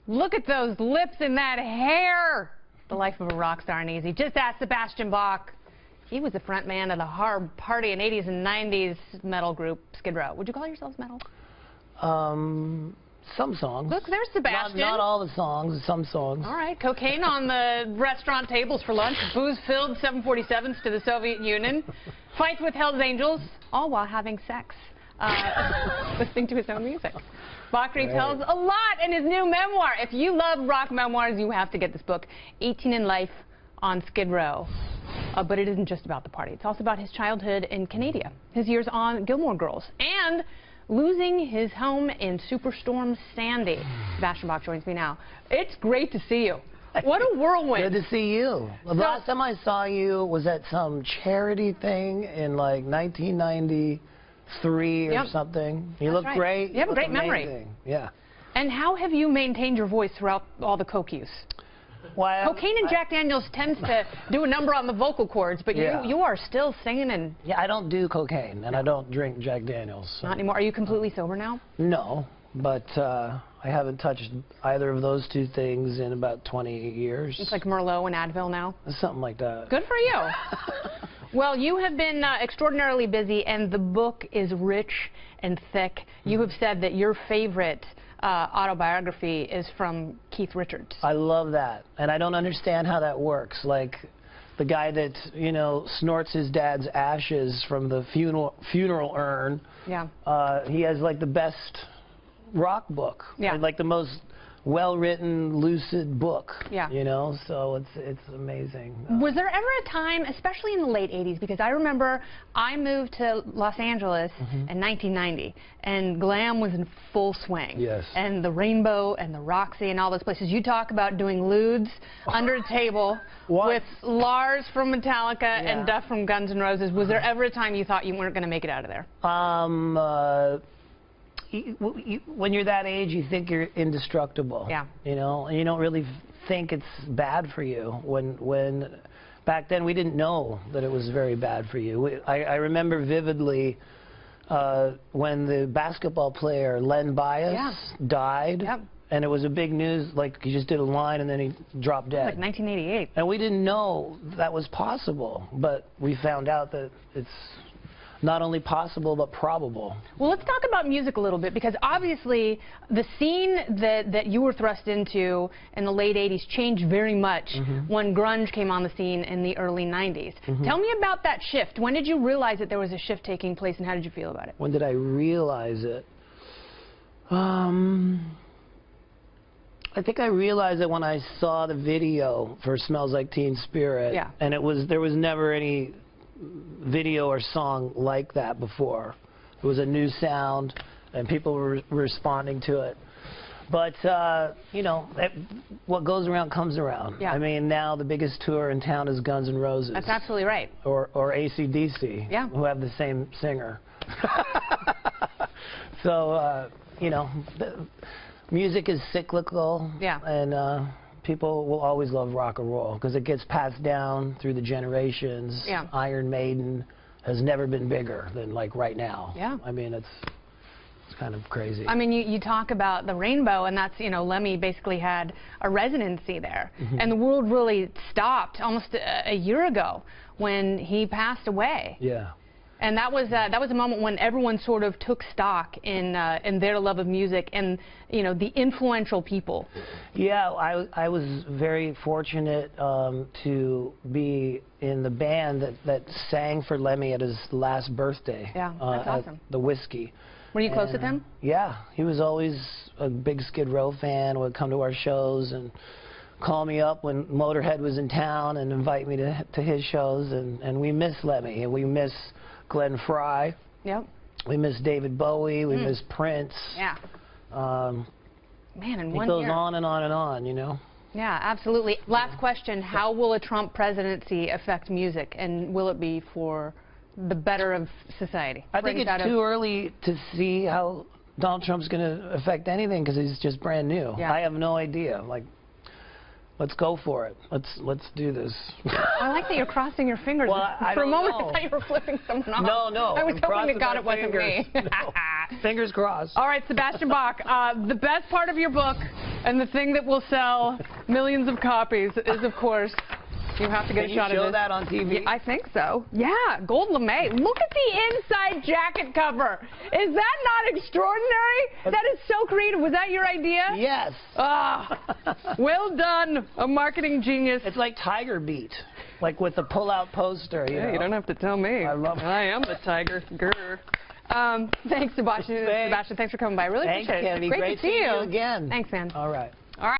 Look at those lips and that hair. The life of a rock star ain't easy. Just ask Sebastian Bach. He was the front man of the hard party in 80s and 90s metal group Skid Row. Would you call yourselves metal? Some songs. Look, there's Sebastian. Not all the songs, some songs. All right, cocaine on the restaurant tables for lunch, booze-filled 747s to the Soviet Union, fights with Hell's Angels, all while having sex, listening to his own music. Bach tells a lot in his new memoir. If you love rock memoirs, you have to get this book, 18 in Life on Skid Row. But it isn't just about the party. It's also about his childhood in Canada, his years on Gilmore Girls, and losing his home in Superstorm Sandy. Sebastian Bach joins me now. It's great to see you. What a whirlwind. Good to see you. The last time I saw you was at some charity thing in like 1993 or something. You look great. You have a great memory. Yeah. And how have you maintained your voice throughout all the coke use? Well, cocaine and Jack Daniels tends to do a number on the vocal cords, but you are still singing and... Yeah, I don't do cocaine, and I don't drink Jack Daniels. So. Not anymore. Are you completely sober now? No, but I haven't touched either of those two things in about 20 years. It's like Merlot and Advil now? Something like that. Good for you. Well, you have been extraordinarily busy, and the book is rich and thick. You have said that your favorite autobiography is from Keith Richards. I love that, and I don't understand how that works. Like the guy that, you know, snorts his dad's ashes from the funeral urn. Yeah. He has like the best rock book. Yeah. Like the most well-written, lucid book. Yeah. You know, so it's amazing. Was there ever a time, especially in the late 80s, because I remember I moved to Los Angeles in 1990, and glam was in full swing. Yes. And the Rainbow and the Roxy and all those places. You talk about doing lewds under a table with Lars from Metallica and Duff from Guns N' Roses. Was there ever a time you thought you weren't going to make it out of there? When you're that age, you think you're indestructible. Yeah. You know, and you don't really think it's bad for you. When back then we didn't know that it was very bad for you. I remember vividly when the basketball player Len Bias died. Yep. And it was a big news, like he just did a line and then he dropped dead. Like 1988. And we didn't know that was possible, but we found out that it's not only possible, but probable. Well, let's talk about music a little bit, because obviously the scene that you were thrust into in the late 80s changed very much when grunge came on the scene in the early 90s. Tell me about that shift. When did you realize that there was a shift taking place, and how did you feel about it? When did I realize it? I think I realized it when I saw the video for Smells Like Teen Spirit. Yeah. And there was never any video or song like that before. It was a new sound, and people were responding to it. But, you know, what goes around comes around. Yeah. I mean, now the biggest tour in town is Guns N' Roses. That's absolutely right. Or AC/DC, who have the same singer. So, you know, music is cyclical, and people will always love rock and roll because it gets passed down through the generations. Yeah. Iron Maiden has never been bigger than like right now. Yeah. I mean, it's kind of crazy. I mean, you talk about the Rainbow, and that's, you know, Lemmy basically had a residency there, and the world really stopped almost a year ago when he passed away. Yeah. And that was a moment when everyone sort of took stock in their love of music and, you know, the influential people. Yeah, I was very fortunate to be in the band that sang for Lemmy at his last birthday. Yeah, that's awesome. At the Whiskey. Were you close with him? Yeah, he was always a big Skid Row fan, would come to our shows and call me up when Motorhead was in town and invite me to his shows, and we miss Lemmy, and we miss Glenn Frey. Yep. We miss David Bowie. We miss Prince. Yeah. Man, in 1 year. It goes on and on and on, you know. Yeah, absolutely. Last question: how will a Trump presidency affect music, and will it be for the better of society? I think it's too early to see how Donald Trump's going to affect anything because he's just brand new. Yeah. I have no idea. Like, let's go for it. Let's do this. I like that you're crossing your fingers. Well, for a moment, I thought you were flipping someone off. No, I was hoping to God it wasn't me. No. Fingers crossed. All right, Sebastian Bach, the best part of your book and the thing that will sell millions of copies is, of course, you have to get a shot of this. Can you show that on TV? Yeah, I think so. Yeah, gold lame. Look at the inside jacket cover. Is that not extraordinary? That is so creative. Was that your idea? Yes. Ah, well done, a marketing genius. It's like Tiger Beat, like with the pull-out poster. You don't have to tell me. I love it. I am the tiger. Grr. Thanks, Sebastian. Sebastian, thanks for coming by. I really appreciate it. Thanks, Kennedy. Great to see you again. Thanks, man. All right.